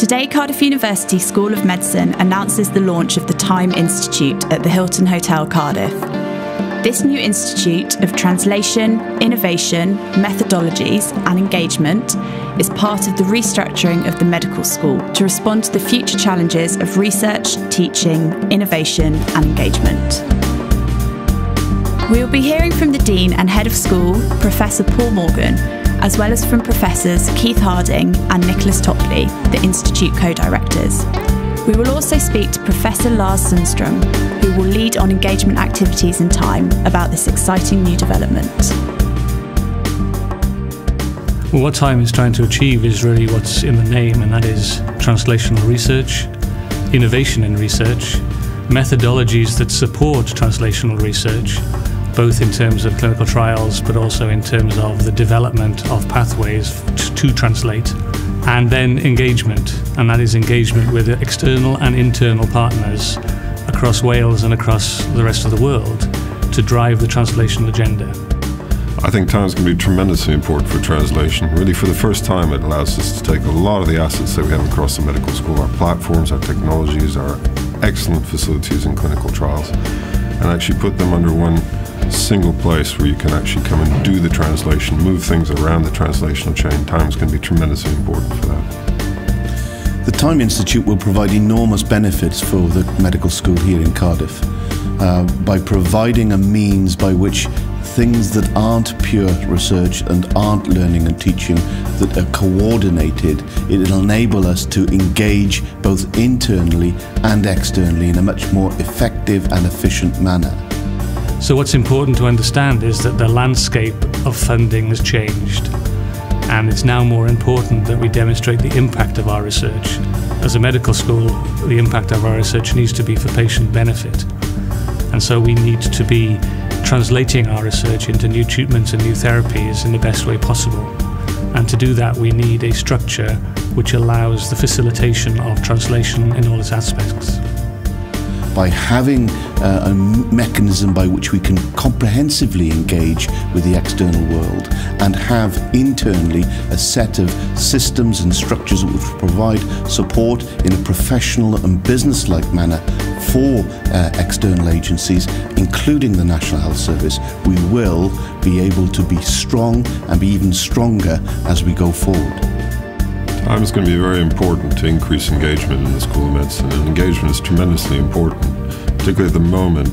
Today, Cardiff University School of Medicine announces the launch of the Time Institute at the Hilton Hotel Cardiff. This new institute of translation, innovation, methodologies and engagement is part of the restructuring of the medical school to respond to the future challenges of research, teaching, innovation and engagement. We will be hearing from the Dean and Head of School, Professor Paul Morgan, as well as from Professors Keith Harding and Nicholas Topley, the Institute co-directors. We will also speak to Professor Lars Sundström, who will lead on engagement activities in Time about this exciting new development. Well, what Time is trying to achieve is really what's in the name, and that is translational research, innovation in research, methodologies that support translational research, both in terms of clinical trials, but also in terms of the development of pathways to translate, and then engagement, and that is engagement with external and internal partners across Wales and across the rest of the world to drive the translational agenda. I think Time is going to be tremendously important for translation. Really, for the first time, it allows us to take a lot of the assets that we have across the medical school, our platforms, our technologies, our excellent facilities in clinical trials, and actually put them under one single place where you can actually come and do the translation, move things around the translational chain. Time is going to be tremendously important for that. The Time Institute will provide enormous benefits for the medical school here in Cardiff by providing a means by which things that aren't pure research and aren't learning and teaching, that are coordinated, it'll enable us to engage both internally and externally in a much more effective and efficient manner. So what's important to understand is that the landscape of funding has changed, and it's now more important that we demonstrate the impact of our research. As a medical school, the impact of our research needs to be for patient benefit, and so we need to be translating our research into new treatments and new therapies in the best way possible. And to do that, we need a structure which allows the facilitation of translation in all its aspects. By having a mechanism by which we can comprehensively engage with the external world and have internally a set of systems and structures which provide support in a professional and business-like manner for external agencies, including the National Health Service, we will be able to be strong and be even stronger as we go forward. Time is going to be very important to increase engagement in the School of Medicine, and engagement is tremendously important, particularly at the moment.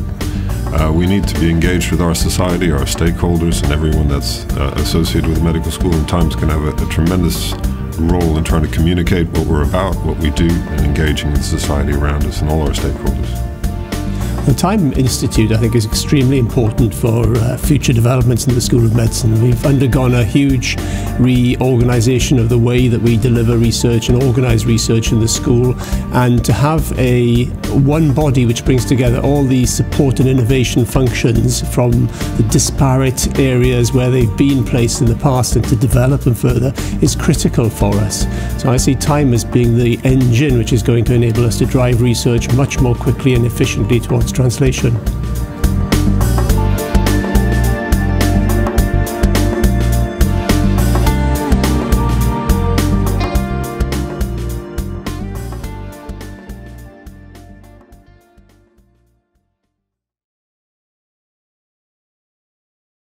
We need to be engaged with our society, our stakeholders, and everyone that's associated with the medical school, and Time's going to have a tremendous role in trying to communicate what we're about, what we do, and engaging with society around us and all our stakeholders. The Time Institute, I think, is extremely important for future developments in the School of Medicine. We've undergone a huge reorganisation of the way that we deliver research and organise research in the school, and to have one body which brings together all these support and innovation functions from the disparate areas where they've been placed in the past and to develop them further is critical for us. So I see Time as being the engine which is going to enable us to drive research much more quickly and efficiently towards translation.